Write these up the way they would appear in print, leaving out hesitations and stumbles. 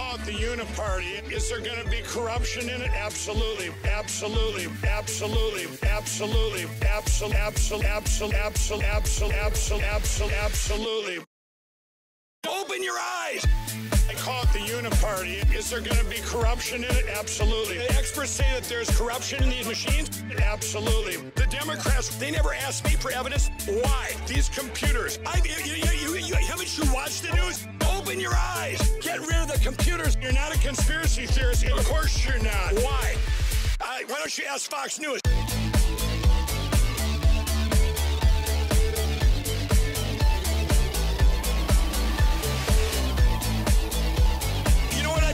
call it the Uniparty. Is there going to be corruption in it? Absolutely. Absolutely. Absolutely. Absolutely. Absolutely. Open your eyes. I call it the Uniparty. Is there going to be corruption in it? Absolutely. The experts say that there's corruption in these machines? Absolutely. The Democrats, they never asked me for evidence. Why? These computers. Haven't you watched the news? Open your eyes. Get rid of the computers. You're not a conspiracy theorist. Of course you're not. Why? Why don't you ask Fox News?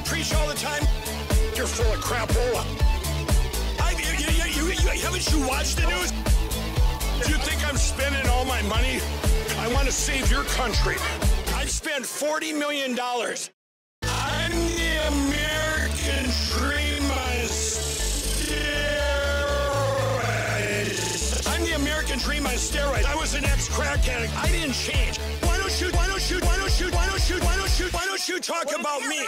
Preach all the time. You're full of crapola. Haven't you watched the news? Do you think I'm spending all my money? I want to save your country. I've spent $40 million. I'm the American dream on steroids. I'm the American dream on steroids. I was an ex-crack addict. I didn't change. Why don't you talk about me?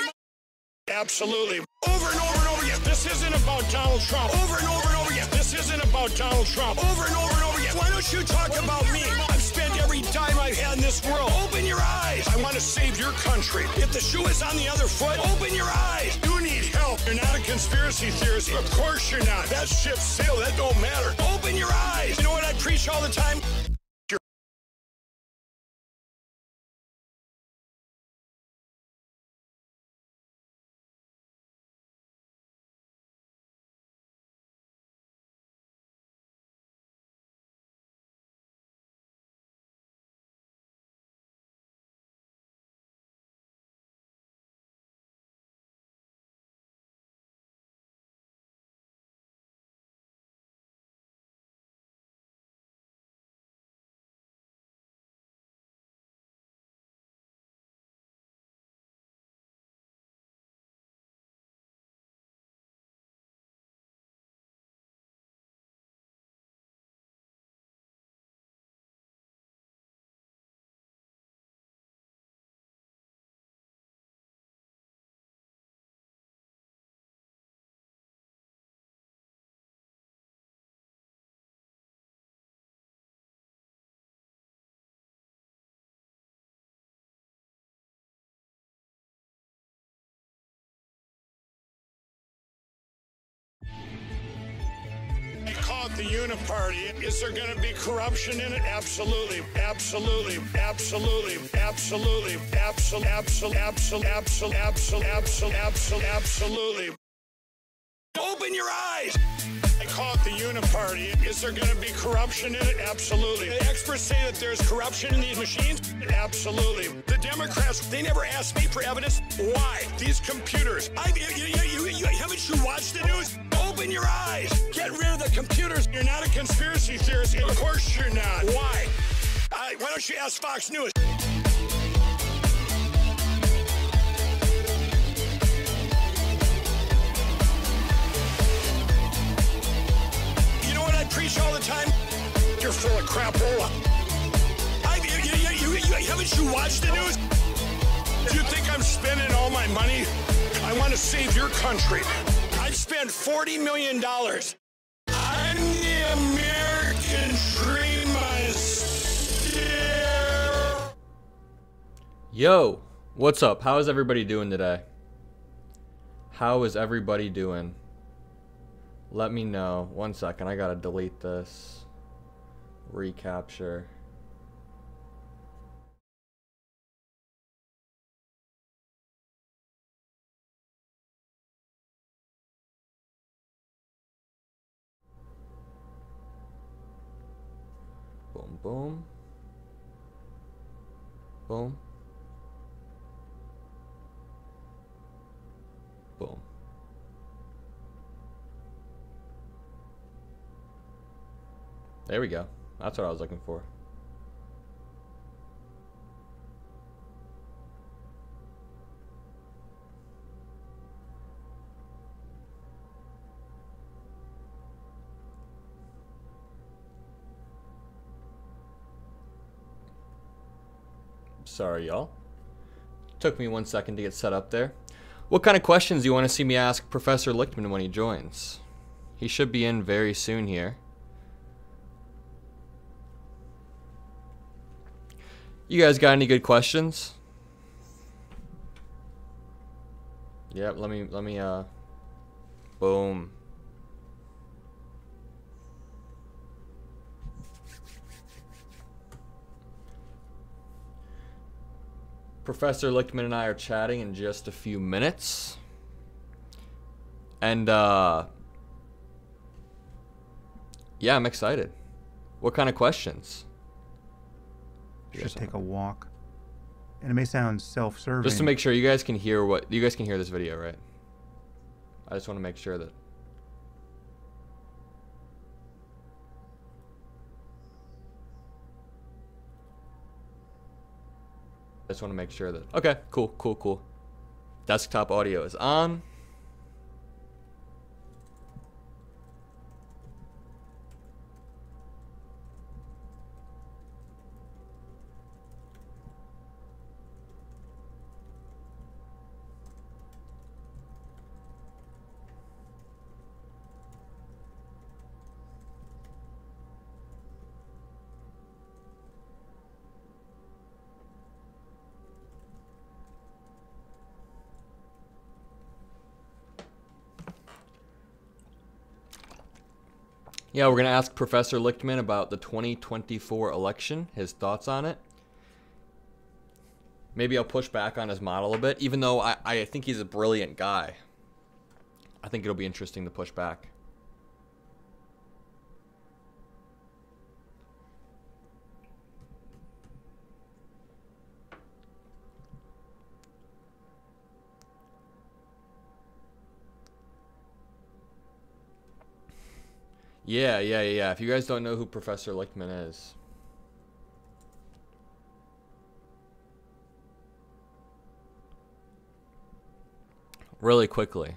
Absolutely. Over and over and over again. This isn't about Donald Trump. Over and over and over again. This isn't about Donald Trump. Over and over and over again. Why don't you talk about me? I've spent every dime I've had in this world. Open your eyes. I want to save your country. If the shoe is on the other foot, open your eyes. You need help. You're not a conspiracy theorist. Of course you're not. That ship sailed. That don't matter. Open your eyes. You know what I preach all the time? Call it the Uniparty. Is there going to be corruption in it? Absolutely. Absolutely. Absolutely. Absolutely. Absolutely. Open your eyes. I call it the Uniparty. Is there going to be corruption in it? Absolutely. The experts say that there's corruption in these machines? Absolutely. The Democrats, they never asked me for evidence. Why? These computers. Haven't you watched the news? Open your eyes. Get rid of the computers. You're not a conspiracy theorist. Of course you're not. Why? Why don't you ask Fox News? You know what I preach all the time? You're full of crapola. Haven't you watched the news? Do you think I'm spending all my money? I want to save your country. I've spent $40 million. I'm the American dream on steroids. Yo, what's up? How is everybody doing today? How is everybody doing? Let me know. 1 second, I gotta delete this. Recapture. Boom, boom. Boom. Boom. There we go. That's what I was looking for. Sorry, y'all. Took me 1 second to get set up there. What kind of questions do you want to see me ask Professor Lichtman when he joins? He should be in very soon here. You guys got any good questions? Yep, let me boom. Professor Lichtman and I are chatting in just a few minutes. And yeah, I'm excited. What kind of questions? Should take a walk. And it may sound self-serving. Just to make sure you guys can hear this video, right? I just want to make sure that. Okay, cool. Desktop audio is on. Yeah, we're going to ask Professor Lichtman about the 2024 election, his thoughts on it. Maybe I'll push back on his model a bit, even though I think he's a brilliant guy. I think it'll be interesting to push back. Yeah. If you guys don't know who Professor Lichtman is. Really quickly.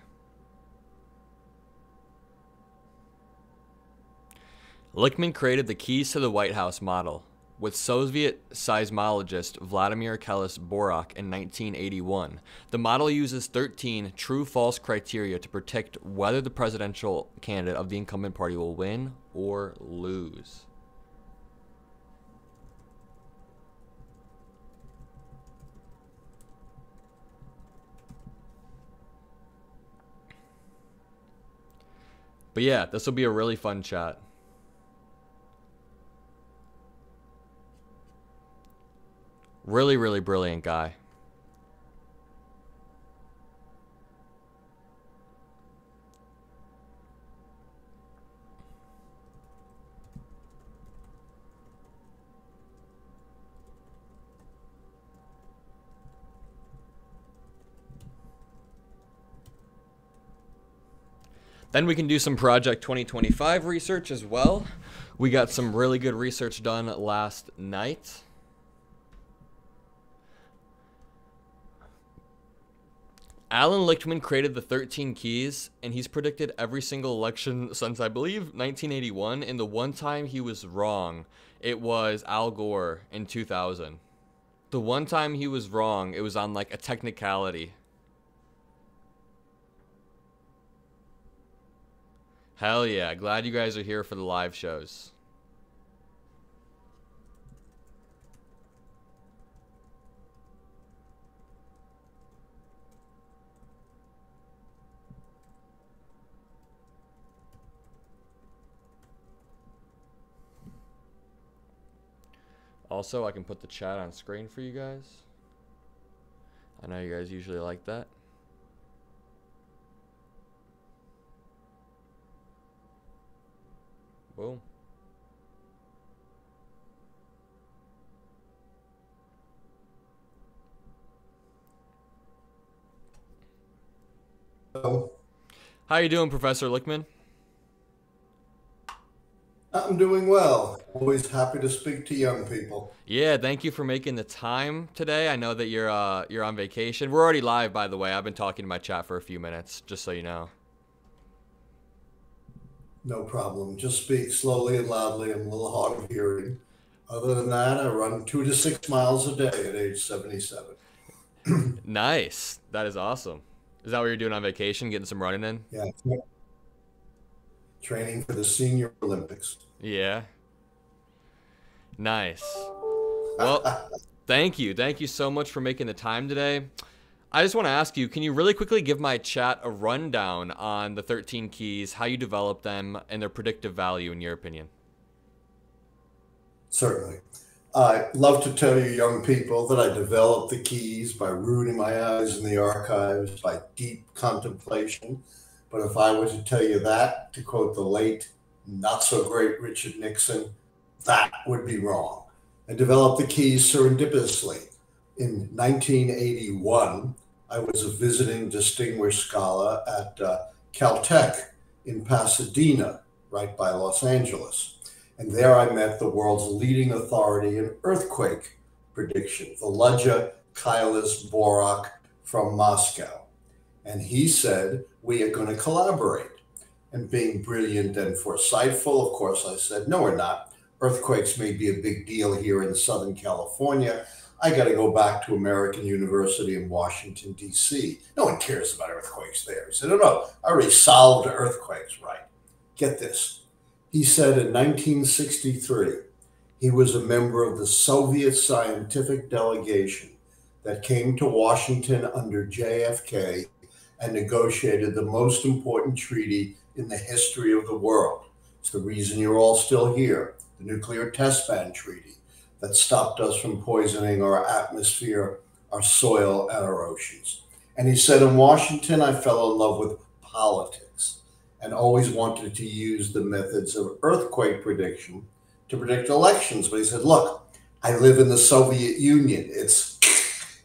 Lichtman created the keys to the White House model with Soviet seismologist Vladimir Borak in 1981. The model uses 13 true-false criteria to predict whether the presidential candidate of the incumbent party will win or lose. But yeah, this will be a really fun chat. Really brilliant guy. Then we can do some Project 2025 research as well. We got some really good research done last night. Allan Lichtman created the 13 keys, and he's predicted every single election since, I believe, 1981. And the one time he was wrong, it was Al Gore in 2000. The one time he was wrong, it was on like a technicality. Hell yeah, glad you guys are here for the live shows. Also, I can put the chat on screen for you guys. I know you guys usually like that. Boom. Hello. How you doing, Professor Lichtman? I'm doing well. Always happy to speak to young people. Yeah, thank you for making the time today. I know that you're on vacation. We're already live, by the way. I've been talking to my chat for a few minutes, just so you know. No problem. Just speak slowly and loudly. I'm a little hard of hearing. Other than that, I run 2 to 6 miles a day at age 77. Nice. That is awesome. Is that what you're doing on vacation, getting some running in? Yeah, training for the Senior Olympics. Yeah. Nice. Well, thank you. Thank you so much for making the time today. I just want to ask you, can you really quickly give my chat a rundown on the 13 keys, how you develop them, and their predictive value in your opinion? Certainly. I love to tell you young people that I developed the keys by rooting my eyes in the archives, by deep contemplation. But if I were to tell you that, to quote the late, not so great Richard Nixon, that would be wrong. I developed the keys serendipitously. In 1981, I was a visiting distinguished scholar at Caltech in Pasadena, right by Los Angeles. And there I met the world's leading authority in earthquake prediction, Volodya Kailas-Borak from Moscow. And he said, we are going to collaborate. And being brilliant and foresightful, of course, I said, no, we're not. Earthquakes may be a big deal here in Southern California. I got to go back to American University in Washington, D.C. No one cares about earthquakes there. He said, no, I already solved earthquakes, right? Get this. He said in 1963, he was a member of the Soviet scientific delegation that came to Washington under JFK and negotiated the most important treaty in the history of the world. It's the reason you're all still here, the Nuclear Test Ban Treaty that stopped us from poisoning our atmosphere, our soil, and our oceans. And he said, in Washington, I fell in love with politics and always wanted to use the methods of earthquake prediction to predict elections. But he said, look, I live in the Soviet Union. It's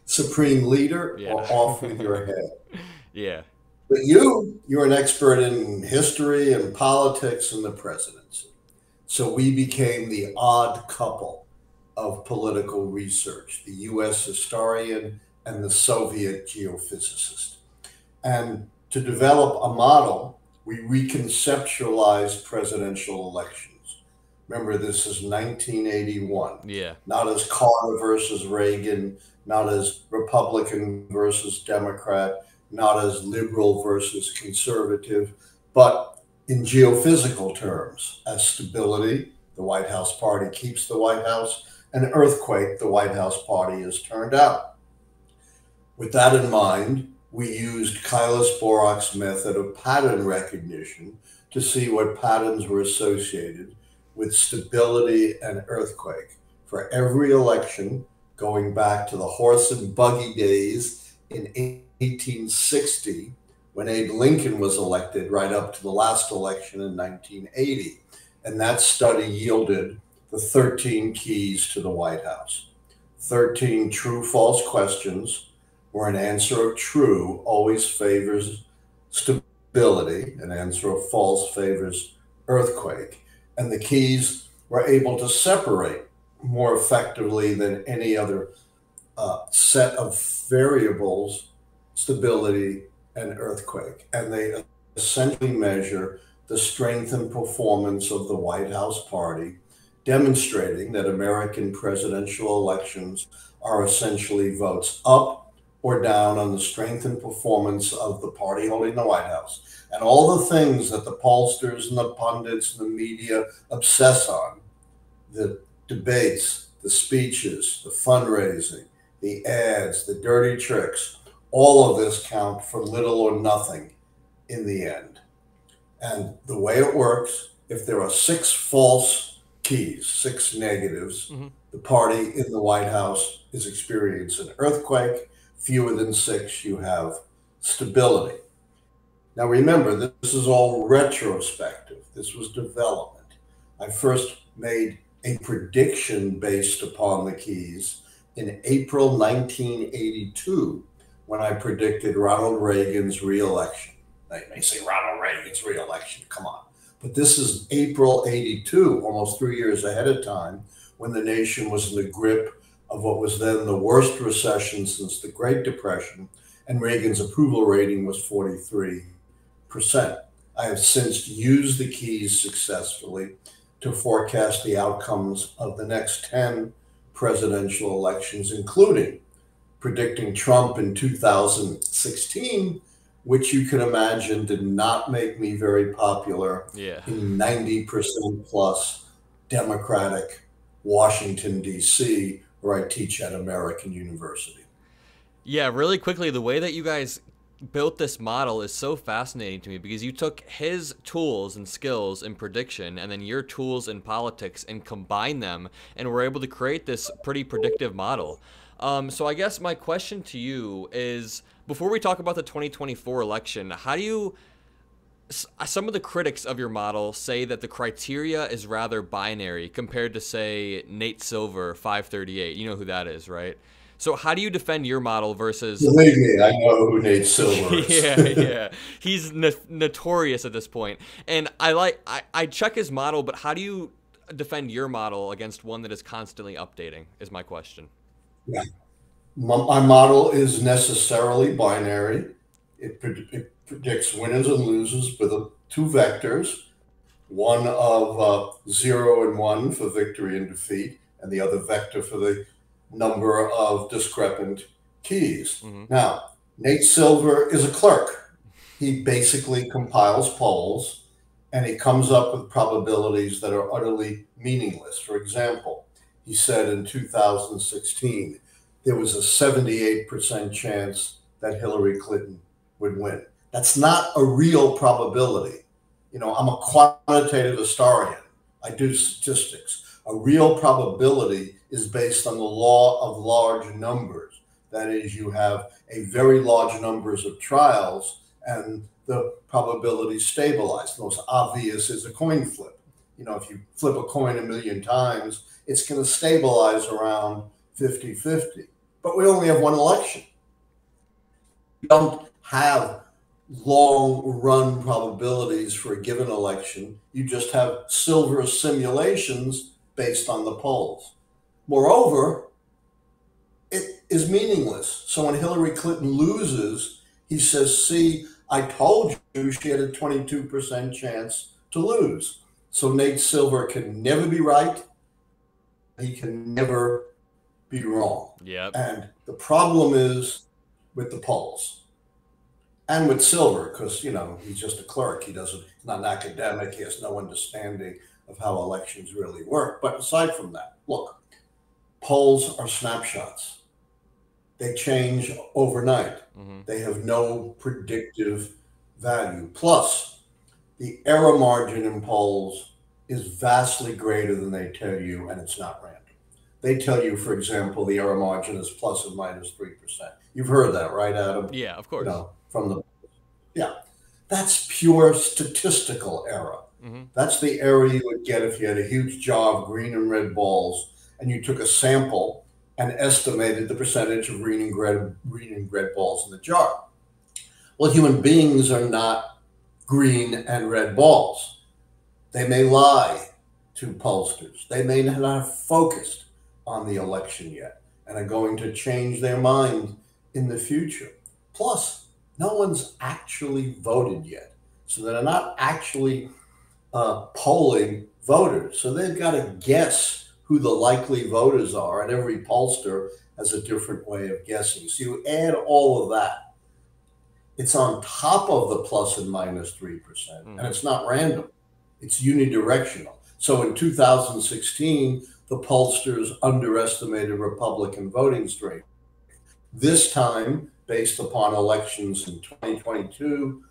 supreme leader or off with your head. Yeah. But you're an expert in history and politics and the presidency. So we became the odd couple of political research, the U.S. historian and the Soviet geophysicist. And to develop a model, we reconceptualized presidential elections. Remember, this is 1981. Yeah. Not as Carter versus Reagan, not as Republican versus Democrat, not as liberal versus conservative, but in geophysical terms, as stability, the White House party keeps the White House, and earthquake, the White House party is turned out. With that in mind, we used Kailas-Borak's method of pattern recognition to see what patterns were associated with stability and earthquake for every election, going back to the horse and buggy days in 1860, when Abe Lincoln was elected, right up to the last election in 1980. And that study yielded the 13 keys to the White House. 13 true-false questions where an answer of true always favors stability, an answer of false favors earthquake. And the keys were able to separate more effectively than any other set of variables, stability and earthquake. And they essentially measure the strength and performance of the White House party, demonstrating that American presidential elections are essentially votes up or down on the strength and performance of the party holding the White House. And all the things that the pollsters and the pundits and the media obsess on, the debates, the speeches, the fundraising, the ads, the dirty tricks, all of this count for little or nothing in the end. And the way it works, if there are 6 false keys, 6 negatives, the party in the White House is experiencing an earthquake. Fewer than 6, you have stability. Now remember, this is all retrospective. This was development. I first made a prediction based upon the keys in April 1982, when I predicted Ronald Reagan's reelection. Now you may say Ronald Reagan's reelection, come on. But this is April 82, almost 3 years ahead of time, when the nation was in the grip of what was then the worst recession since the Great Depression, and Reagan's approval rating was 43%. I have since used the keys successfully to forecast the outcomes of the next 10 presidential elections, including predicting Trump in 2016 which you can imagine did not make me very popular in 90% plus Democratic Washington, D.C., where I teach at American University. Yeah, really quickly, the way that you guys built this model is so fascinating to me, because you took his tools and skills in prediction and then your tools in politics and combined them and were able to create this pretty predictive model. So I guess my question to you is, before we talk about the 2024 election, how do you, some of the critics of your model say that the criteria is rather binary compared to, say, Nate Silver 538. You know who that is, right? So how do you defend your model versus... Believe me, I know who Nate Silver is. Yeah. He's notorious at this point. And I check his model, but how do you defend your model against one that is constantly updating, is my question. Yeah. My model is necessarily binary. It predicts winners and losers with two vectors, one of 0 and 1 for victory and defeat, and the other vector for the number of discrepant keys. Now, Nate Silver is a clerk. He basically compiles polls, and he comes up with probabilities that are utterly meaningless. For example, he said in 2016, there was a 78% chance that Hillary Clinton would win. That's not a real probability. You know, I'm a quantitative historian. I do statistics. A real probability is based on the law of large numbers. That is, you have a very large numbers of trials and the probability stabilized. The most obvious is a coin flip. You know, if you flip a coin 1,000,000 times, it's going to stabilize around 50-50. But we only have one election. We don't have long run probabilities for a given election. You just have silver simulations based on the polls. Moreover, it is meaningless. So when Hillary Clinton loses, he says, see, I told you she had a 22% chance to lose. So Nate Silver can never be right. He can never be wrong. And the problem is with the polls and with Silver, because, you know, he's just a clerk. He's not an academic. He has no understanding of how elections really work. But aside from that, look, polls are snapshots. They change overnight. They have no predictive value. Plus, the error margin in polls is vastly greater than they tell you, and it's not random. They tell you, for example, the error margin is plus or minus 3%. You've heard that, right, Adam? Yeah, of course. You know, that's pure statistical error. That's the error you would get if you had a huge jar of green and red balls and you took a sample and estimated the percentage of green and red balls in the jar. Well, human beings are not green and red balls. They may lie to pollsters. They may not have focused on the election yet and are going to change their mind in the future. Plus, no one's actually voted yet. So they're not actually polling voters. So they've got to guess who the likely voters are, and every pollster has a different way of guessing. So you add all of that. It's on top of the plus and minus 3%, and it's not random. It's unidirectional. So in 2016, the pollsters underestimated Republican voting strength. This time, based upon elections in 2022,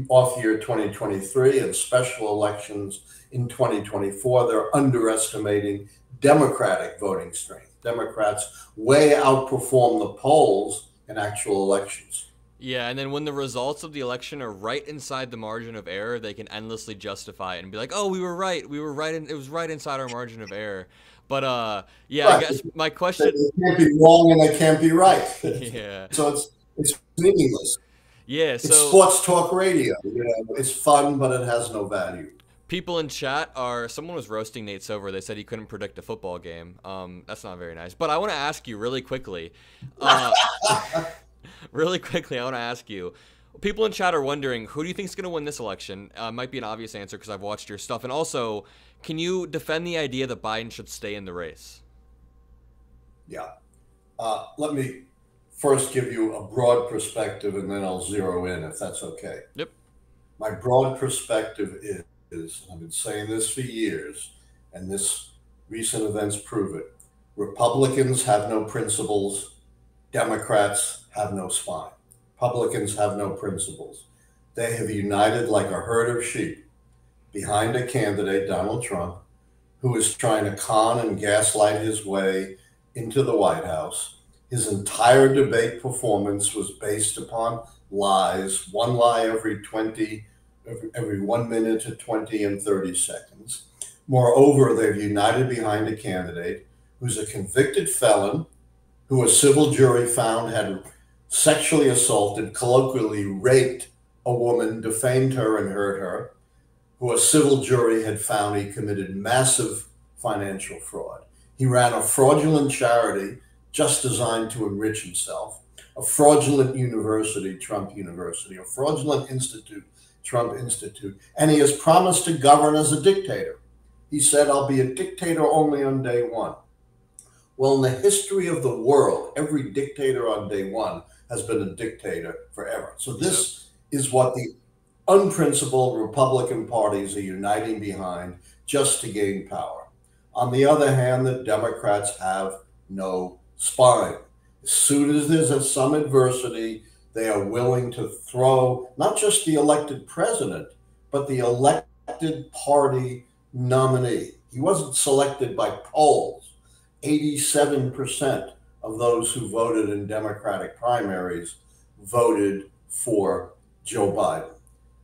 off year 2023, and special elections in 2024, they're underestimating Democratic voting strength. Democrats way outperform the polls in actual elections. Yeah, and then when the results of the election are right inside the margin of error, they can endlessly justify it and be like, "Oh, we were right. We were right. It was right inside our margin of error." But yeah, right. I guess my question: they can't be wrong and they can't be right. Yeah. So it's meaningless. Yeah. So it's sports talk radio. You know, it's fun, but it has no value. People in chat someone was roasting Nate Silver. They said he couldn't predict a football game. That's not very nice. But I want to ask you really quickly. Really quickly, I want to ask you, people in chat are wondering, who do you think is going to win this election? Might be an obvious answer because I've watched your stuff. And also, can you defend the idea that Biden should stay in the race? Yeah. Let me first give you a broad perspective and then I'll zero in if that's okay. Yep. My broad perspective is I've been saying this for years, and this recent events prove it. Republicans have no principles. Democrats have no spine. Republicans have no principles. They have united like a herd of sheep behind a candidate, Donald Trump, who is trying to con and gaslight his way into the White House. His entire debate performance was based upon lies, one lie every 1 minute to 20 and 30 seconds. Moreover, they've united behind a candidate who's a convicted felon, who a civil jury found had sexually assaulted, colloquially raped a woman, defamed her and hurt her, who a civil jury had found he committed massive financial fraud. He ran a fraudulent charity just designed to enrich himself, a fraudulent university, Trump University, a fraudulent institute, Trump Institute, and he has promised to govern as a dictator. He said, I'll be a dictator only on day one. Well, in the history of the world, every dictator on day one has been a dictator forever. So this is what the unprincipled Republican parties are uniting behind just to gain power. On the other hand, the Democrats have no spine. As soon as there's some adversity, they are willing to throw not just the elected president, but the elected party nominee. He wasn't selected by polls. 87% of those who voted in Democratic primaries voted for Joe Biden.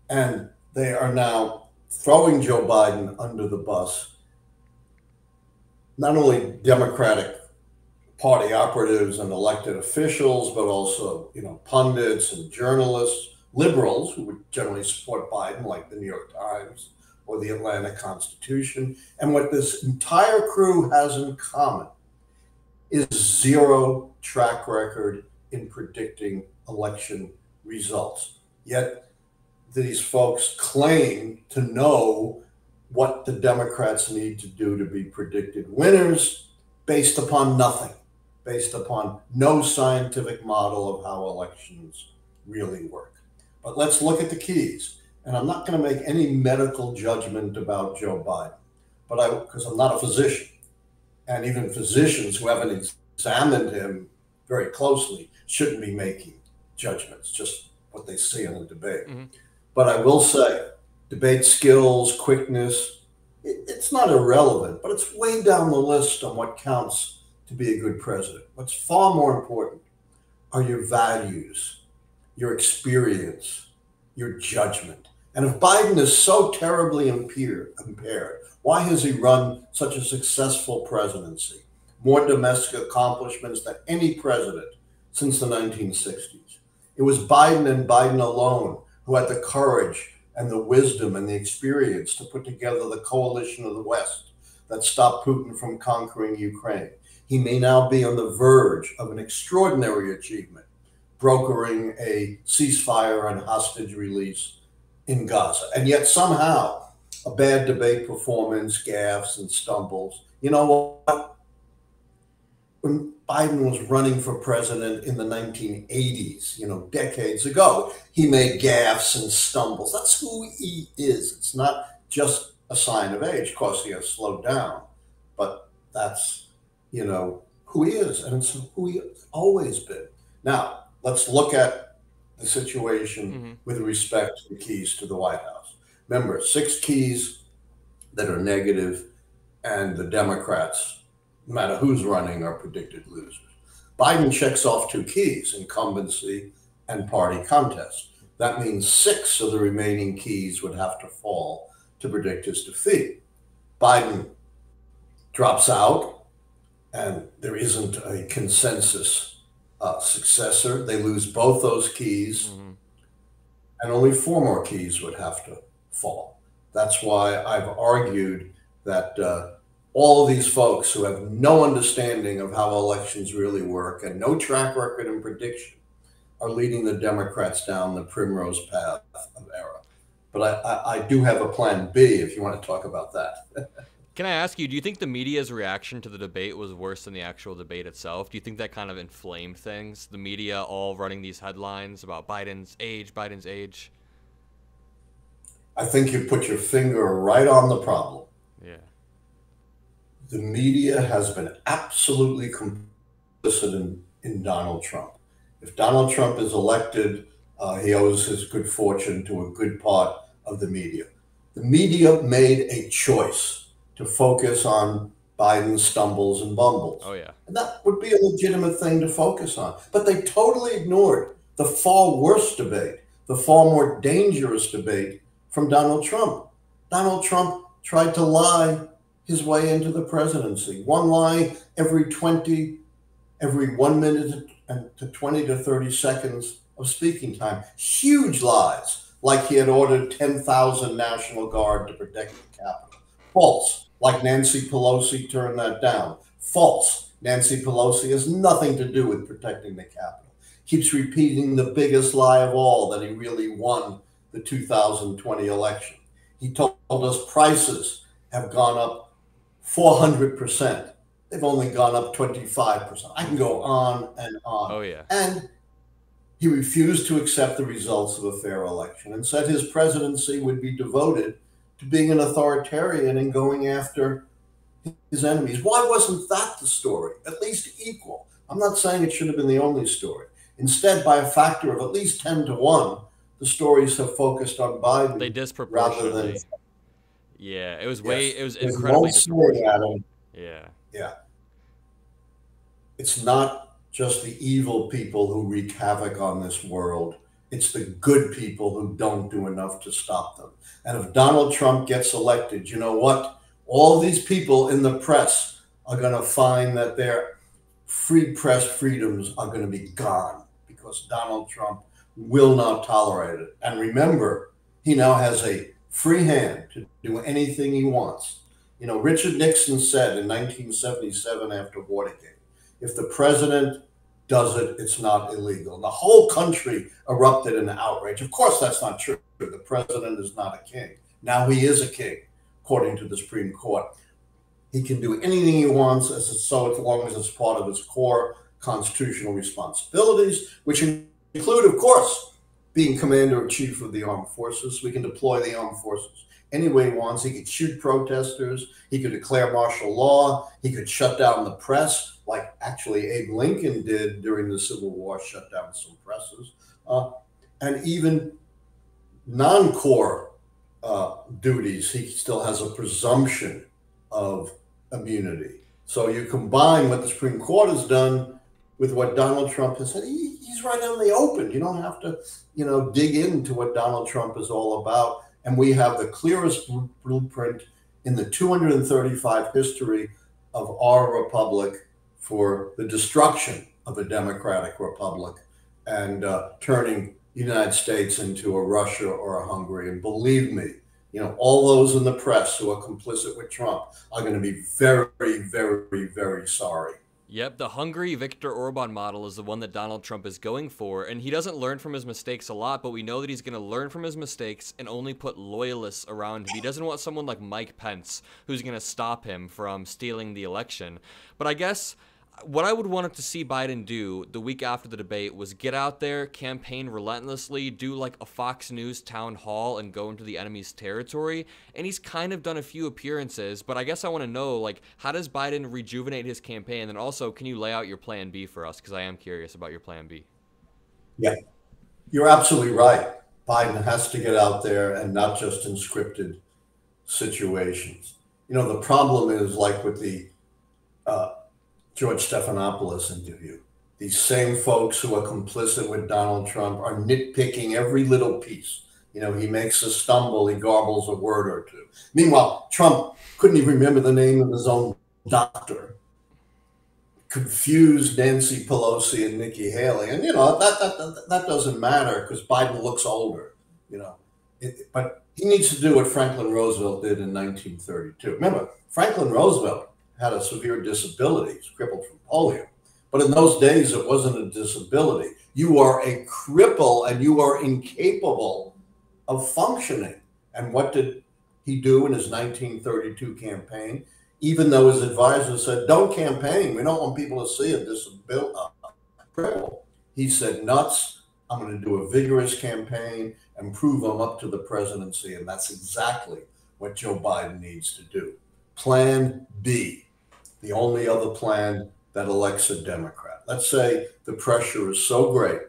And they are now throwing Joe Biden under the bus. Not only Democratic Party operatives and elected officials, but also, pundits and journalists, liberals who would generally support Biden, like the New York Times or the Atlanta Constitution. And what this entire crew has in common is zero track record in predicting election results. Yet these folks claim to know what the Democrats need to do to be predicted winners based upon nothing, based upon no scientific model of how elections really work. But let's look at the keys. And I'm not going to make any medical judgment about Joe Biden, because I'm not a physician. And even physicians who haven't examined him very closely shouldn't be making judgments, just what they see in the debate. Mm-hmm. But I will say, debate skills, quickness, it's not irrelevant, but it's way down the list on what counts to be a good president. What's far more important are your values, your experience, your judgment. And if Biden is so terribly impaired, why has he run such a successful presidency? More domestic accomplishments than any president since the 1960s. It was Biden and Biden alone who had the courage and the wisdom and the experience to put together the coalition of the West that stopped Putin from conquering Ukraine. He may now be on the verge of an extraordinary achievement, brokering a ceasefire and hostage release in Gaza. And yet somehow a bad debate performance, gaffes and stumbles. You know what? When Biden was running for president in the 1980s, decades ago, he made gaffes and stumbles. That's who he is. It's not just a sign of age. Of course, he has slowed down, but that's, who he is. And it's who he's always been. Now, let's look at the situation with respect to the keys to the White House. Remember, 6 keys that are negative, and the Democrats, no matter who's running, are predicted losers. Biden checks off 2 keys, incumbency and party contest. That means 6 of the remaining keys would have to fall to predict his defeat. Biden drops out, and there isn't a consensus successor. They lose both those keys, and only 4 more keys would have to fall. That's why I've argued that all of these folks who have no understanding of how elections really work and no track record in prediction are leading the Democrats down the primrose path of error. But I do have a plan B if you want to talk about that. Can I ask you, do you think the media's reaction to the debate was worse than the actual debate itself? Do you think that kind of inflamed things? The media all running these headlines about Biden's age, Biden's age? I think you put your finger right on the problem. Yeah. The media has been absolutely complicit in Donald Trump. If Donald Trump is elected, he owes his good fortune to a good part of the media. The media made a choice to focus on Biden's stumbles and bumbles. Oh, yeah. And that would be a legitimate thing to focus on. But they totally ignored the far worse debate, the far more dangerous debate from Donald Trump. Donald Trump tried to lie his way into the presidency. One lie every 1 minute to 20 to 30 seconds of speaking time. Huge lies, like he had ordered 10,000 National Guard to protect the Capitol. False. Like Nancy Pelosi turned that down. False. Nancy Pelosi has nothing to do with protecting the Capitol. Keeps repeating the biggest lie of all, that he really won the 2020 election. He told us prices have gone up 400%. They've only gone up 25%. I can go on and on. Oh, yeah. And he refused to accept the results of a fair election and said his presidency would be devoted to being an authoritarian and going after his enemies. Why wasn't that the story? At least equal. I'm not saying it should have been the only story. Instead, by a factor of at least 10 to 1, the stories have focused on Biden. They disproportionately. Rather than, yeah, it was There's incredibly disproportionate. Adam. Yeah. Yeah. It's not just the evil people who wreak havoc on this world. It's the good people who don't do enough to stop them. And if Donald Trump gets elected, you know what? All these people in the press are going to find that their free press freedoms are going to be gone because Donald Trump will not tolerate it. And remember, he now has a free hand to do anything he wants. You know, Richard Nixon said in 1977 after Watergate, if the president does it, it's not illegal. The whole country erupted in outrage. Of course, that's not true. The president is not a king. Now he is a king, according to the Supreme Court. He can do anything he wants as long as it's part of his core constitutional responsibilities, which include, of course, being commander-in-chief of the armed forces. We can deploy the armed forces any way he wants. He could shoot protesters. He could declare martial law. He could shut down the press, like actually Abe Lincoln did during the Civil War, shut down some presses. And even non-core duties, he still has a presumption of immunity. So you combine what the Supreme Court has done with what Donald Trump has said. He's right out in the open. You don't have to, dig into what Donald Trump is all about. And we have the clearest blueprint in the 235 history of our republic for the destruction of a democratic republic and turning the United States into a Russia or a Hungary. And believe me, all those in the press who are complicit with Trump are going to be very, very, very sorry. Yep, the Hungary Viktor Orban model is the one that Donald Trump is going for, and he doesn't learn from his mistakes a lot, but we know that he's going to learn from his mistakes and only put loyalists around him. He doesn't want someone like Mike Pence who's going to stop him from stealing the election. But I guess what I would want to see Biden do the week after the debate was get out there, campaign relentlessly, do like a Fox News town hall and go into the enemy's territory. And he's kind of done a few appearances, but I guess I want to know, how does Biden rejuvenate his campaign? And also, can you lay out your plan B for us? Because I am curious about your plan B. Yeah, you're absolutely right. Biden has to get out there and not just in scripted situations. The problem is like with the George Stephanopoulos interview. These same folks who are complicit with Donald Trump are nitpicking every little piece. He makes a stumble, he garbles a word or two. Meanwhile, Trump couldn't even remember the name of his own doctor. Confused Nancy Pelosi and Nikki Haley. And, that doesn't matter because Biden looks older, but he needs to do what Franklin Roosevelt did in 1932. Remember, Franklin Roosevelt had a severe disability, he's crippled from polio. But in those days, it wasn't a disability. You are a cripple and you are incapable of functioning. And what did he do in his 1932 campaign, even though his advisors said, don't campaign. We don't want people to see a disability. He said, nuts. I'm going to do a vigorous campaign and prove I'm up to the presidency. And that's exactly what Joe Biden needs to do. Plan B, the only other plan that elects a Democrat. Let's say the pressure is so great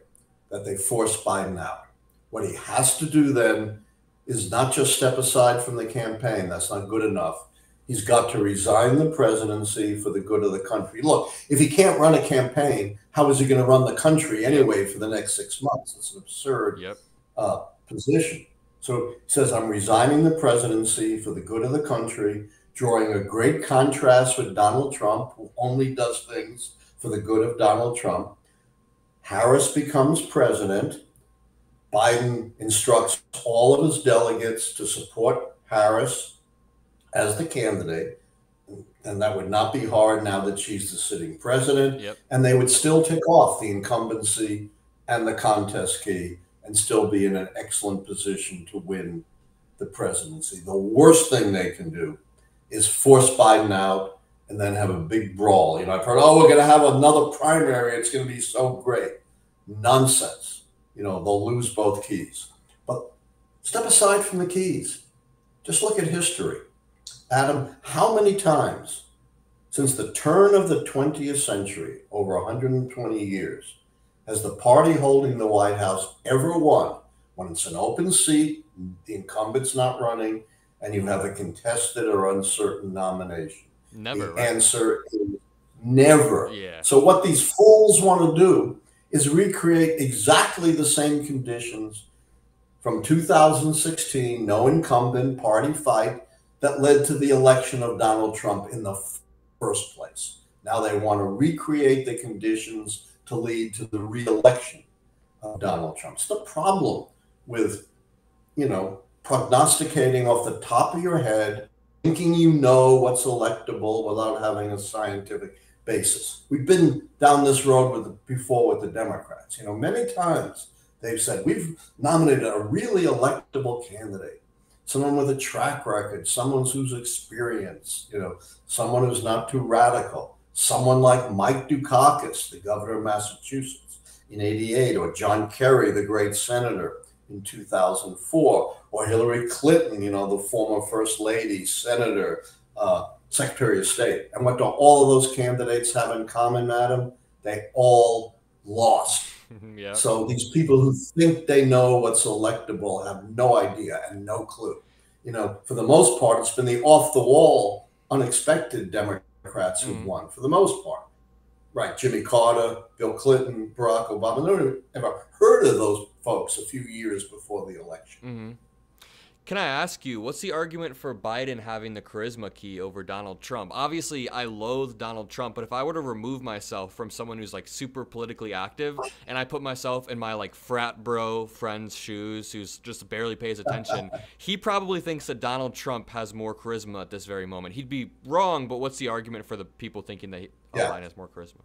that they force Biden out. What he has to do then is not just step aside from the campaign. That's not good enough. He's got to resign the presidency for the good of the country. Look, if he can't run a campaign, how is he going to run the country anyway for the next 6 months? It's an absurd position. So he says, I'm resigning the presidency for the good of the country, drawing a great contrast with Donald Trump, who only does things for the good of Donald Trump. Harris becomes president. Biden instructs all of his delegates to support Harris as the candidate, and that would not be hard now that she's the sitting president. And they would still tick off the incumbency and the contest key and still be in an excellent position to win the presidency. The worst thing they can do is force Biden out and then have a big brawl. You know, I've heard, oh, we're going to have another primary. It's going to be so great. Nonsense. You know, they'll lose both keys. But step aside from the keys. Just look at history. Adam, how many times since the turn of the 20th century, over 120 years, has the party holding the White House ever won when it's an open seat, the incumbent's not running, and you have a contested or uncertain nomination? Never. The answer is never. So what these fools want to do is recreate exactly the same conditions from 2016, no incumbent party fight, that led to the election of Donald Trump in the first place. Now they want to recreate the conditions to lead to the re-election of Donald Trump. It's the problem with, you know, prognosticating off the top of your head, thinking you know what's electable without having a scientific basis. We've been down this road before with the Democrats. You know, many times they've said, we've nominated a really electable candidate, someone with a track record, someone who's experienced, you know, someone who's not too radical, someone like Mike Dukakis, the governor of Massachusetts in '88, or John Kerry, the great senator in 2004, or Hillary Clinton, you know, the former first lady, senator, secretary of state. And what do all of those candidates have in common, madam? They all lost. So these people who think they know what's electable have no idea and no clue. You know, for the most part, it's been the off-the-wall, unexpected Democrats who've won, for the most part. Right, Jimmy Carter, Bill Clinton, Barack Obama. No one ever heard of those folks a few years before the election. Can I ask you, what's the argument for Biden having the charisma key over Donald Trump? Obviously, I loathe Donald Trump, but if I were to remove myself from someone who's like super politically active and I put myself in my like frat bro friend's shoes who's just barely pays attention, he probably thinks that Donald Trump has more charisma at this very moment. He'd be wrong, but what's the argument for the people thinking that Biden has more charisma?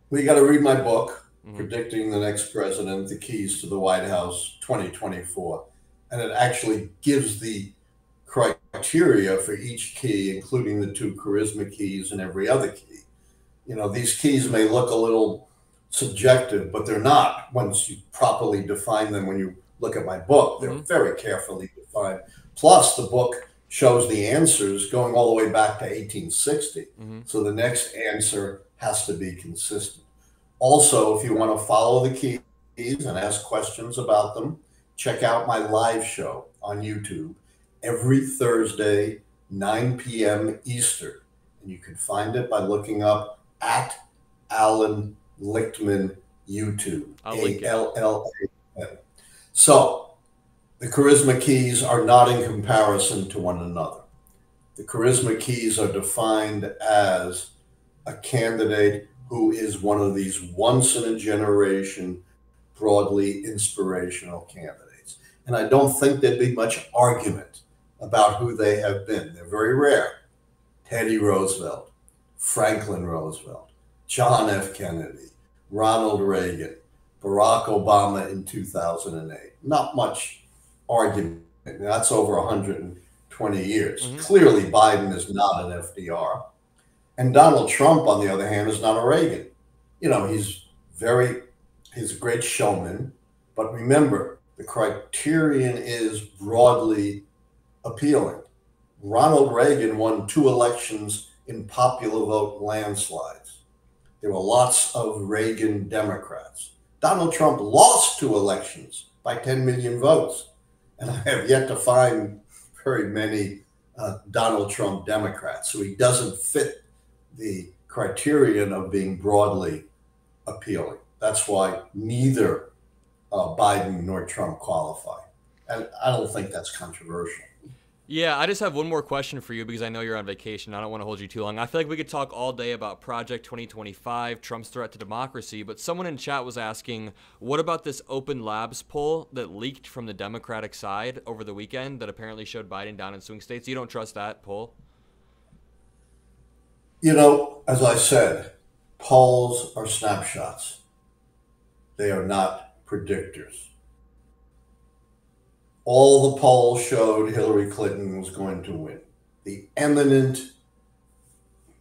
Well, you got to read my book, Predicting the Next President, The Keys to the White House 2024. And it actually gives the criteria for each key, including the 2 charisma keys and every other key. You know, these keys may look a little subjective, but they're not once you properly define them. When you look at my book, they're very carefully defined. Plus, the book shows the answers going all the way back to 1860. So the next answer has to be consistent. Also, if you want to follow the keys and ask questions about them, check out my live show on YouTube every Thursday, 9 p.m. Eastern. And you can find it by looking up at Allan Lichtman YouTube, A-L-L-A-N. So the charisma keys are not in comparison to one another. The charisma keys are defined as a candidate who is one of these once-in-a-generation, broadly inspirational candidates. And I don't think there'd be much argument about who they have been. They're very rare. Teddy Roosevelt, Franklin Roosevelt, John F. Kennedy, Ronald Reagan, Barack Obama in 2008. Not much argument. That's over 120 20 years. Mm-hmm. Clearly, Biden is not an FDR. And Donald Trump, on the other hand, is not a Reagan. You know, he's a great showman. But remember, the criterion is broadly appealing. Ronald Reagan won 2 elections in popular vote landslides. There were lots of Reagan Democrats. Donald Trump lost 2 elections by 10 million votes. And I have yet to find very many Donald Trump Democrats. So he doesn't fit the criterion of being broadly appealing. That's why neither Biden nor Trump qualify. And I don't think that's controversial. Yeah, I just have one more question for you because I know you're on vacation. I don't want to hold you too long. I feel like we could talk all day about Project 2025, Trump's threat to democracy, but someone in chat was asking, what about this Open Labs poll that leaked from the Democratic side over the weekend that apparently showed Biden down in swing states? You don't trust that poll? You know, as I said, polls are snapshots. They are not predictors. All the polls showed Hillary Clinton was going to win. The eminent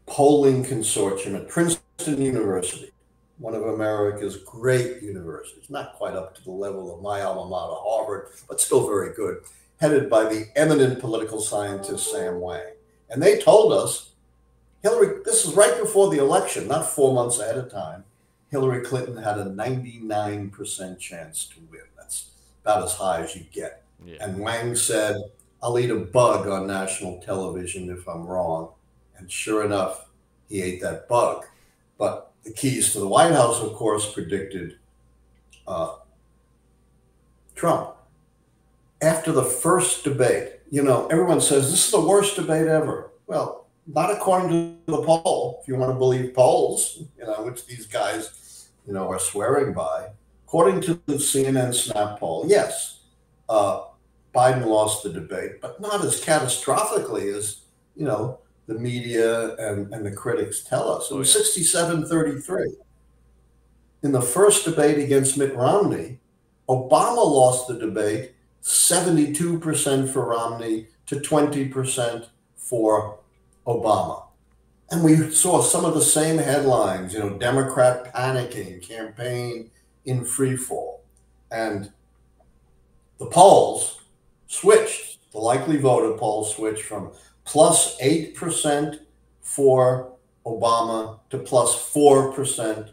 polling consortium at Princeton University, one of America's great universities, not quite up to the level of my alma mater, Harvard, but still very good, headed by the eminent political scientist Sam Wang. And they told us, Hillary, this is right before the election, not 4 months ahead of time, Hillary Clinton had a 99% chance to win. That's about as high as you get. Yeah. And Wang said, I'll eat a bug on national television if I'm wrong. And sure enough, he ate that bug. But the keys to the White House, of course, predicted Trump. After the first debate, you know, everyone says this is the worst debate ever. Well, not according to the poll, if you want to believe polls, you know, which these guys, you know, are swearing by. According to the CNN Snap poll, yes, Biden lost the debate, but not as catastrophically as, you know, the media and the critics tell us. It was 67-33. In the first debate against Mitt Romney, Obama lost the debate 72% for Romney to 20% for Obama. And we saw some of the same headlines, you know, Democrat panicking, campaign in free fall. And the polls switched. The likely voter polls switched from plus 8% for Obama to plus 4%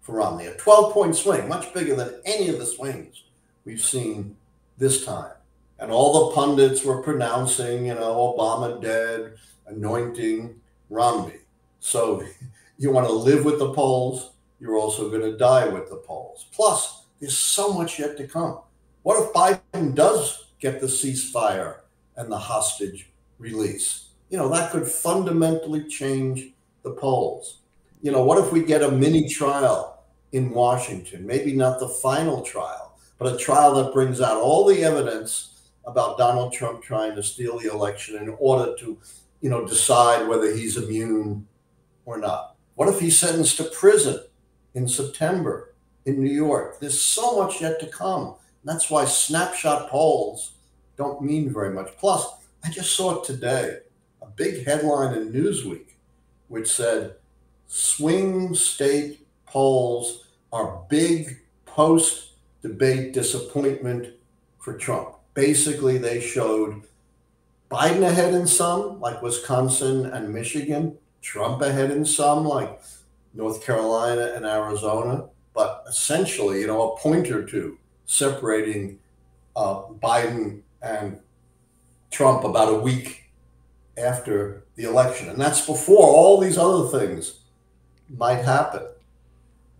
for Romney. A 12-point swing, much bigger than any of the swings we've seen this time. And all the pundits were pronouncing, you know, Obama dead, anointing Romney. So you want to live with the polls, you're also going to die with the polls. Plus, there's so much yet to come. What if Biden does get the ceasefire and the hostage release? You know, that could fundamentally change the polls. You know, what if we get a mini trial in Washington? Maybe not the final trial, but a trial that brings out all the evidence about Donald Trump trying to steal the election in order to, you know, decide whether he's immune or not. What if he's sentenced to prison in September in New York? There's so much yet to come. That's why snapshot polls don't mean very much. Plus, I just saw it today, a big headline in Newsweek, which said, swing state polls are big post-debate disappointment for Trump. Basically, they showed Biden ahead in some, like Wisconsin and Michigan, Trump ahead in some, like North Carolina and Arizona, but essentially, you know, a point or two separating Biden and Trump about a week after the election. And that's before all these other things might happen.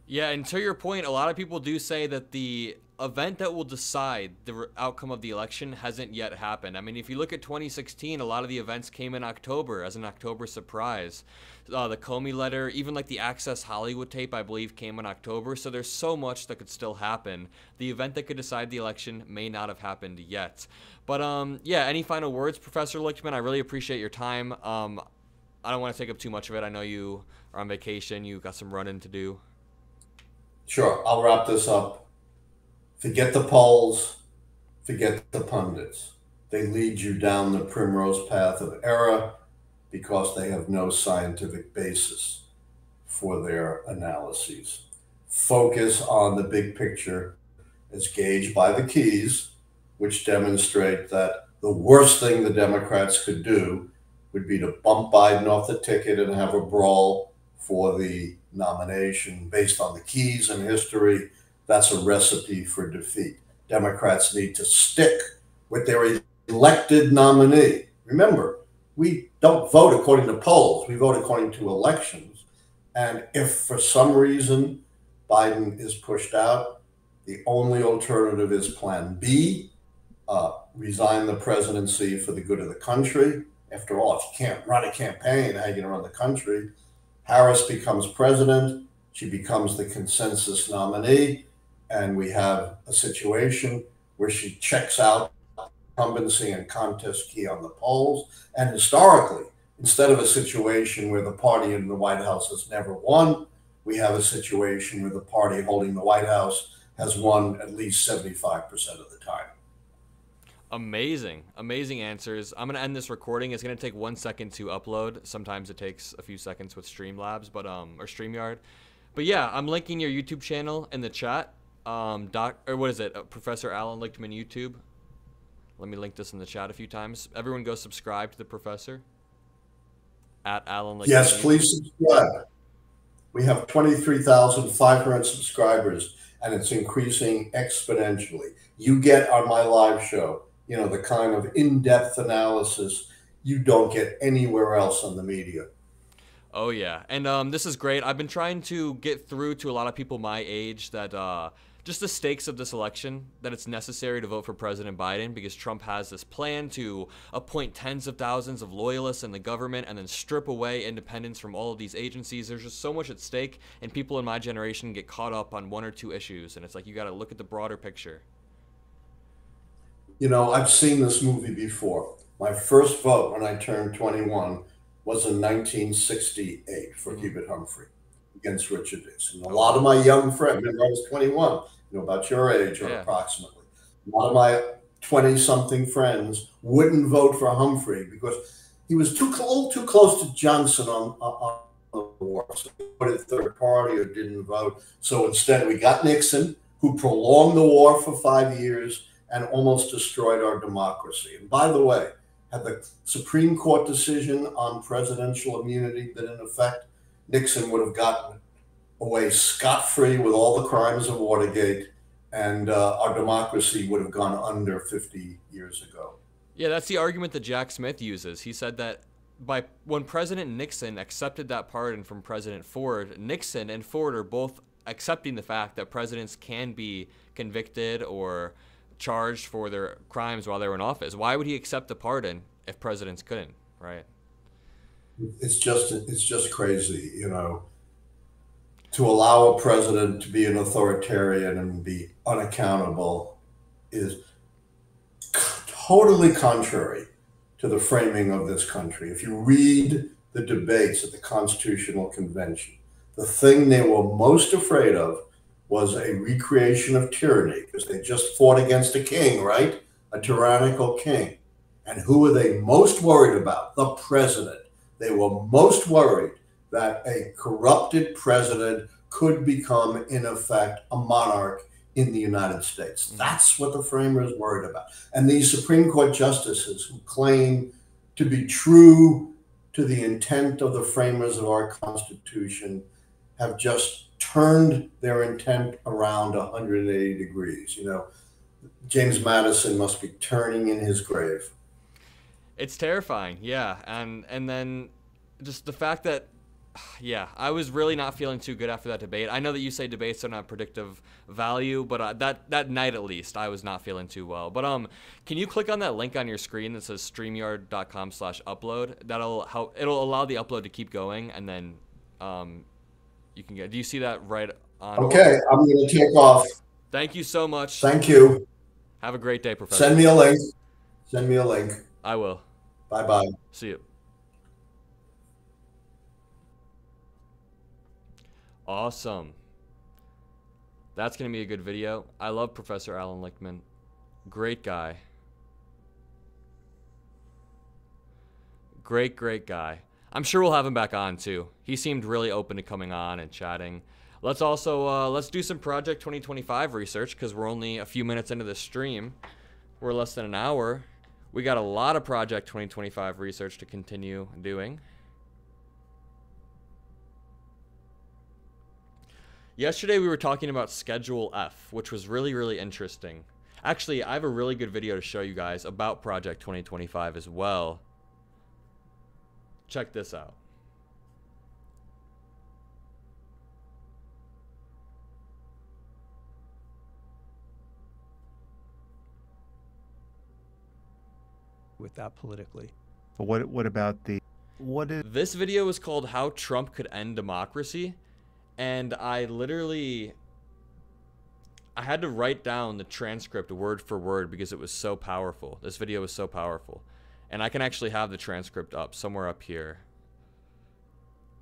Yeah, and to your point, a lot of people do say that the event that will decide the outcome of the election hasn't yet happened. I mean, if you look at 2016, a lot of the events came in October as an October surprise. The Comey letter, even like the Access Hollywood tape, I believe, came in October. So there's so much that could still happen. The event that could decide the election may not have happened yet. But yeah, any final words, Professor Lichtman? I really appreciate your time. I don't want to take up too much of it. I know you are on vacation. You got some running to do. Sure, I'll wrap this up. Forget the polls, forget the pundits. They lead you down the primrose path of error because they have no scientific basis for their analyses. Focus on the big picture as gauged by the keys, which demonstrate that the worst thing the Democrats could do would be to bump Biden off the ticket and have a brawl for the nomination based on the keys and history. That's a recipe for defeat. Democrats need to stick with their elected nominee. Remember, we don't vote according to polls. We vote according to elections. And if for some reason Biden is pushed out, the only alternative is Plan B, resign the presidency for the good of the country. After all, if you can't run a campaign, how are you going to run the country? Harris becomes president. She becomes the consensus nominee. And we have a situation where she checks out incumbency and contest key on the polls. And historically, instead of a situation where the party in the White House has never won, we have a situation where the party holding the White House has won at least 75% of the time. Amazing, amazing answers. I'm gonna end this recording. It's gonna take 1 second to upload. Sometimes it takes a few seconds with Streamlabs, but or StreamYard. But yeah, I'm linking your YouTube channel in the chat. Professor Allan Lichtman YouTube. Let me link this in the chat a few times. Everyone go subscribe to the professor at Allan Lichtman. Yes, please subscribe. We have 23,500 subscribers, and it's increasing exponentially. You get on my live show, you know, the kind of in-depth analysis you don't get anywhere else on the media. Oh yeah, and this is great. I've been trying to get through to a lot of people my age that just the stakes of this election, that it's necessary to vote for President Biden because Trump has this plan to appoint tens of thousands of loyalists in the government and then strip away independence from all of these agencies. There's just so much at stake, and people in my generation get caught up on one or two issues, and it's like you got to look at the broader picture. You know, I've seen this movie before. My first vote when I turned 21 was in 1968 for Hubert Humphrey against Richard Nixon. A lot of my young friends, remember I was 21, you know, about your age or approximately. A lot of my 20-something friends wouldn't vote for Humphrey because he was a little too close to Johnson on the war. So they voted third party or didn't vote. So instead we got Nixon, who prolonged the war for 5 years and almost destroyed our democracy. And by the way, had the Supreme Court decision on presidential immunity been in effect, Nixon would have gotten away scot-free with all the crimes of Watergate, and our democracy would have gone under 50 years ago. Yeah, that's the argument that Jack Smith uses. He said that when President Nixon accepted that pardon from President Ford, Nixon and Ford are both accepting the fact that presidents can be convicted or charged for their crimes while they were in office. Why would he accept the pardon if presidents couldn't, right? It's just crazy, you know, to allow a president to be an authoritarian and be unaccountable is totally contrary to the framing of this country. If you read the debates at the Constitutional Convention, the thing they were most afraid of was a recreation of tyranny, because they just fought against a king, right? A tyrannical king. And who were they most worried about? The president. They were most worried that a corrupted president could become, in effect, a monarch in the United States. That's what the framers worried about. And these Supreme Court justices who claim to be true to the intent of the framers of our Constitution have just turned their intent around 180 degrees. You know, James Madison must be turning in his grave. It's terrifying, yeah. And then just the fact that, yeah, I was really not feeling too good after that debate. I know that you say debates don't have predictive value, but that night at least, I was not feeling too well. But can you click on that link on your screen that says streamyard.com/upload? That'll help. It'll allow the upload to keep going, and then you can get. Do you see that right on? Okay, I'm going to take off. Thank you so much. Thank you. Have a great day, Professor. Send me a link. Send me a link. I will. Bye-bye. See you. Awesome. That's going to be a good video. I love Professor Allan Lichtman. Great guy. Great, great guy. I'm sure we'll have him back on too. He seemed really open to coming on and chatting. Let's also, let's do some Project 2025 research because we're only a few minutes into this stream. We're less than an hour. We got a lot of Project 2025 research to continue doing. Yesterday we were talking about Schedule F, which was really, really interesting. Actually, I have a really good video to show you guys about Project 2025 as well. Check this out. With that politically. But what about the This video is called How Trump Could End Democracy, and I had to write down the transcript word for word because it was so powerful. This video was so powerful. And I can actually have the transcript up somewhere up here.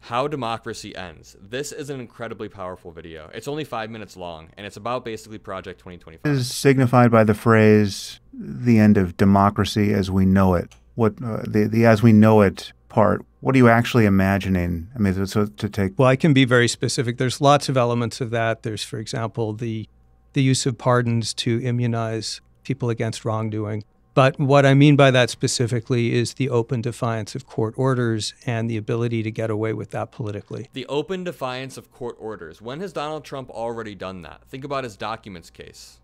How Democracy Ends. This is an incredibly powerful video. It's only 5 minutes long, and it's about basically Project 2025. is signified by the phrase "the end of democracy as we know it"? What the "as we know it" part? What are you actually imagining? I mean, so to take. Well, I can be very specific. There's lots of elements of that. There's, for example, the use of pardons to immunize people against wrongdoing. But what I mean by that specifically is the open defiance of court orders and the ability to get away with that politically. The open defiance of court orders. When has Donald Trump already done that? Think about his documents case,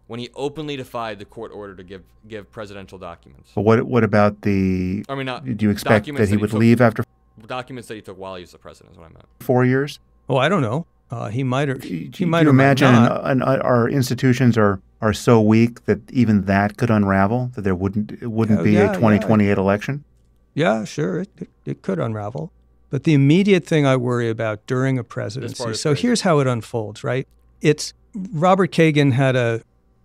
when he openly defied the court order to give presidential documents. But what about the? I mean, not. Do you expect that he would took, leave after documents that he took while he was the president? Is what I meant. 4 years? Oh, I don't know. He might or he might. Do you imagine not. Our institutions are so weak that even that could unravel? That it wouldn't be a 2028 election? Yeah, sure, it could unravel. But the immediate thing I worry about during a presidency. So here's how it unfolds, right? It's Robert Kagan had a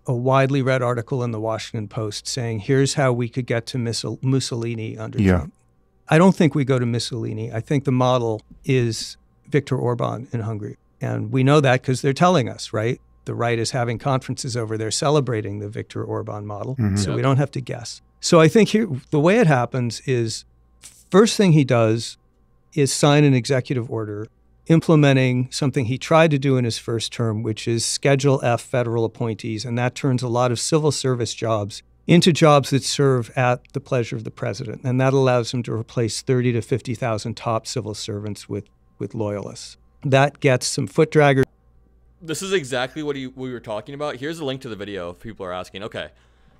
widely read article in the Washington Post saying, here's how we could get to Mussolini under Trump. I don't think we go to Mussolini. I think the model is Viktor Orban in Hungary. And we know that because they're telling us, right? The right is having conferences over there celebrating the Viktor Orban model. So we don't have to guess. So I think here, the way it happens is, first thing he does is sign an executive order implementing something he tried to do in his first term, which is Schedule F federal appointees. And that turns a lot of civil service jobs into jobs that serve at the pleasure of the president. And that allows him to replace 30 to 50,000 top civil servants with loyalists. That gets some foot draggers. This is exactly what we were talking about. Here's a link to the video if people are asking. Okay,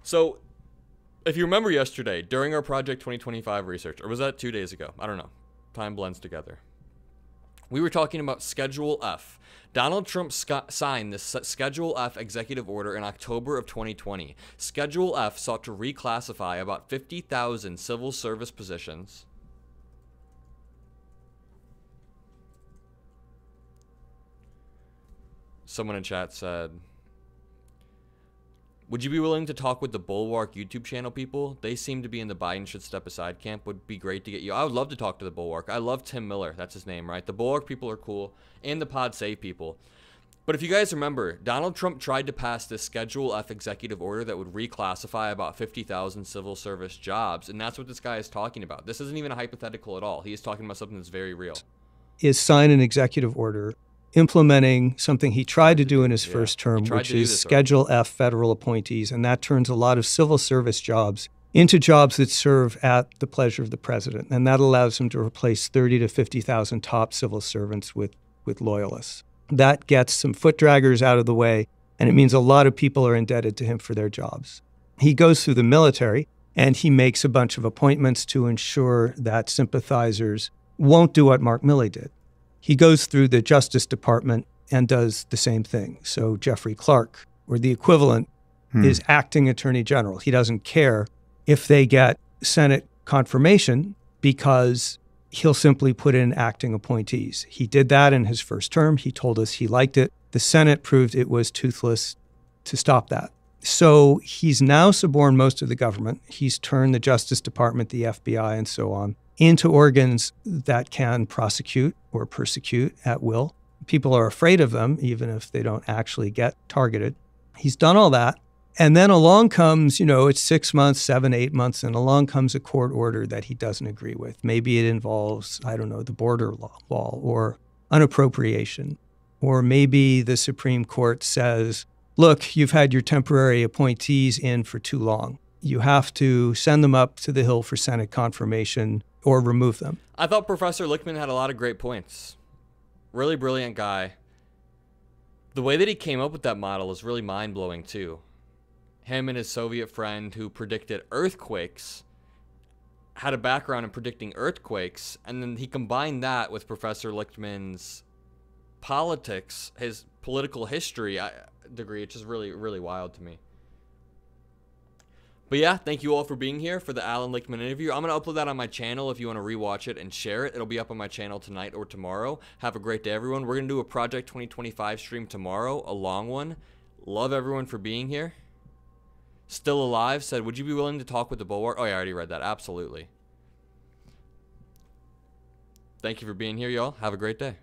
so if you remember yesterday, during our Project 2025 research, or was that 2 days ago? I don't know. Time blends together. We were talking about Schedule F. Donald Trump signed this Schedule F executive order in October of 2020. Schedule F sought to reclassify about 50,000 civil service positions. Someone in chat said, would you be willing to talk with the Bulwark YouTube channel people? They seem to be in the Biden should step aside camp. Would be great to get you. I would love to talk to the Bulwark. I love Tim Miller. That's his name, right? The Bulwark people are cool, and the Pod Save people. But if you guys remember, Donald Trump tried to pass this Schedule F executive order that would reclassify about 50,000 civil service jobs, and that's what this guy is talking about. This isn't even a hypothetical at all. He is talking about something that's very real. Is sign an executive order implementing something he tried to do in his first term, which is Schedule F federal appointees. And that turns a lot of civil service jobs into jobs that serve at the pleasure of the president. And that allows him to replace 30 to 50,000 top civil servants with loyalists. That gets some foot draggers out of the way, and it means a lot of people are indebted to him for their jobs. He goes through the military, and he makes a bunch of appointments to ensure that sympathizers won't do what Mark Milley did. He goes through the Justice Department and does the same thing. So Jeffrey Clark, or the equivalent, is acting attorney general. He doesn't care if they get Senate confirmation because he'll simply put in acting appointees. He did that in his first term. He told us he liked it. The Senate proved it was toothless to stop that. So he's now suborned most of the government. He's turned the Justice Department, the FBI, and so on, into organs that can prosecute or persecute at will. People are afraid of them, even if they don't actually get targeted. He's done all that, And then along comes, it's 6 months, 7, 8 months, and along comes a court order that he doesn't agree with. Maybe it involves, I don't know, the border wall or an appropriation. Or maybe the Supreme Court says, look, you've had your temporary appointees in for too long. You have to send them up to the Hill for Senate confirmation or remove them. I thought Professor Lichtman had a lot of great points. Really brilliant guy. The way that he came up with that model is really mind-blowing, too. Him and his Soviet friend who predicted earthquakes had a background in predicting earthquakes, and then he combined that with Professor Lichtman's politics, his political history degree. It's just really, really wild to me. But yeah, thank you all for being here for the Allan Lichtman interview. I'm going to upload that on my channel if you want to rewatch it and share it. It'll be up on my channel tonight or tomorrow. Have a great day, everyone. We're going to do a Project 2025 stream tomorrow, a long one. Love everyone for being here. Still Alive said, would you be willing to talk with the Bulwark? Oh, yeah, I already read that. Absolutely. Thank you for being here, y'all. Have a great day.